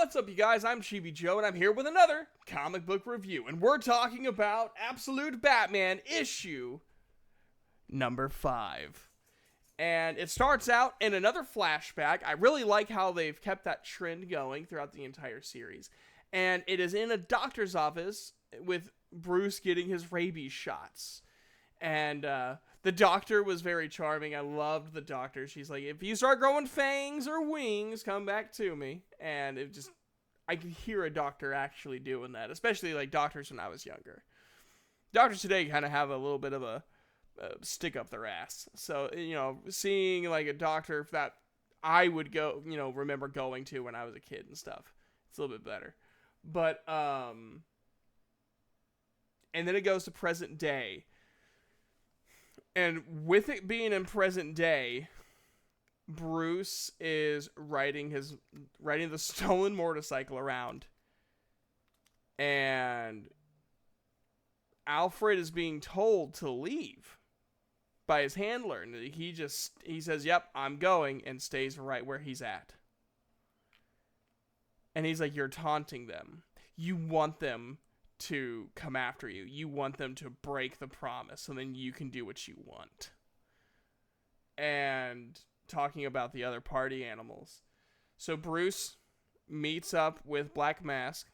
What's up, you guys? I'm Chibi Joe, and I'm here with another comic book review, and we're talking about Absolute Batman issue number 5. And it starts out in another flashback. I really like how they've kept that trend going throughout the entire series. And it is in a doctor's office with Bruce getting his rabies shots. And the doctor was very charming. I loved the doctor. She's like, if you start growing fangs or wings, come back to me. And it just, I could hear a doctor actually doing that, especially like doctors when I was younger. Doctors today kind of have a little bit of a stick up their ass. So, seeing like a doctor that I would go, remember going to when I was a kid and stuff, it's a little bit better. But, and then it goes to present day. And with it being in present day, Bruce is riding the stolen motorcycle around. And Alfred is being told to leave by his handler. And he says, yep, I'm going, and stays right where he's at. And he's like, you're taunting them. You want them to come after you. You want them to break the promise, so then you can do what you want. And talking about the other party animals. So Bruce meets up with Black Mask.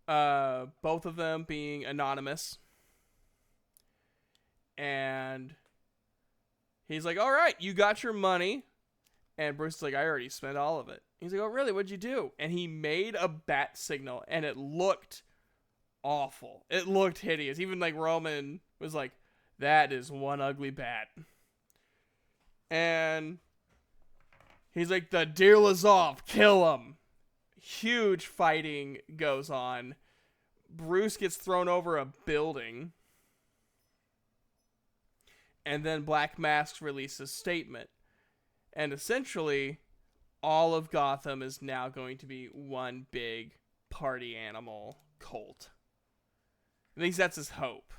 Both of them being anonymous. And he's like, all right, you got your money. And Bruce is like, I already spent all of it. He's like, oh, really? What'd you do? And he made a bat signal, and it looked awful. It looked hideous. Even like Roman was like, that is one ugly bat. And he's like, the deal is off. Kill him. Huge fighting goes on. Bruce gets thrown over a building. And then Black Mask releases a statement. And essentially, all of Gotham is now going to be one big party animal cult. At least that's his hope.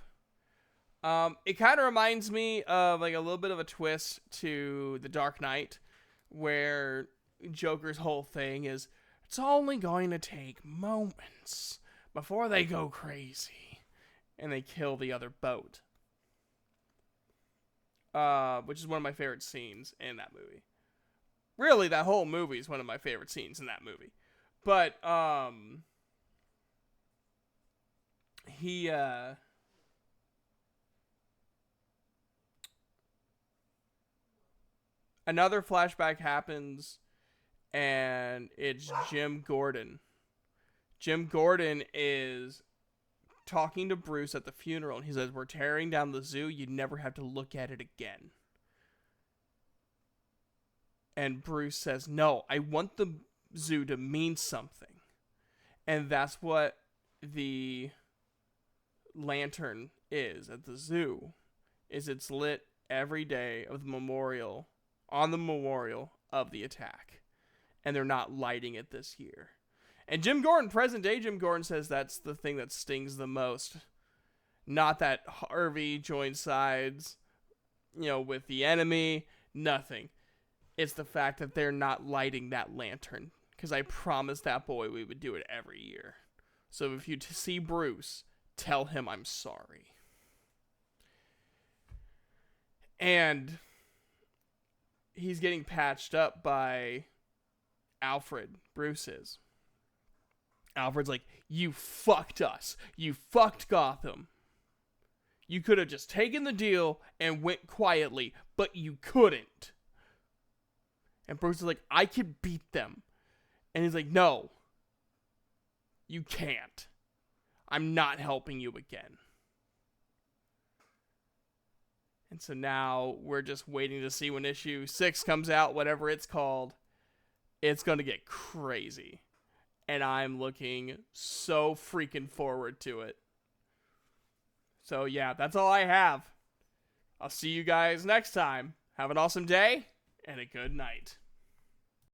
It kind of reminds me of like a little bit of a twist to The Dark Knight, where Joker's whole thing is, it's only going to take moments before they go crazy and they kill the other boat. Which is one of my favorite scenes in that movie. Really, that whole movie is one of my favorite scenes in that movie. But, another flashback happens, and it's Jim Gordon. Jim Gordon is talking to Bruce at the funeral, and he says, we're tearing down the zoo, you never have to look at it again. And Bruce says, no, I want the zoo to mean something. And that's what the lantern is at the zoo, is it's lit every day of the memorial, on the memorial of the attack. And they're not lighting it this year. And Jim Gordon, present day Jim Gordon, says that's the thing that stings the most. Not that Harvey joined sides, with the enemy, nothing. It's the fact that they're not lighting that lantern. Because I promised that boy we would do it every year. So if you see Bruce, tell him I'm sorry. And he's getting patched up by Alfred. Bruce is. Alfred's like, you fucked us. You fucked Gotham. You could have just taken the deal and went quietly, but you couldn't. And Bruce is like, I could beat them. And he's like, no, you can't. I'm not helping you again. And so now we're just waiting to see when issue 6 comes out, whatever it's called. It's going to get crazy. And I'm looking so freaking forward to it. So yeah, that's all I have. I'll see you guys next time. Have an awesome day and a good night.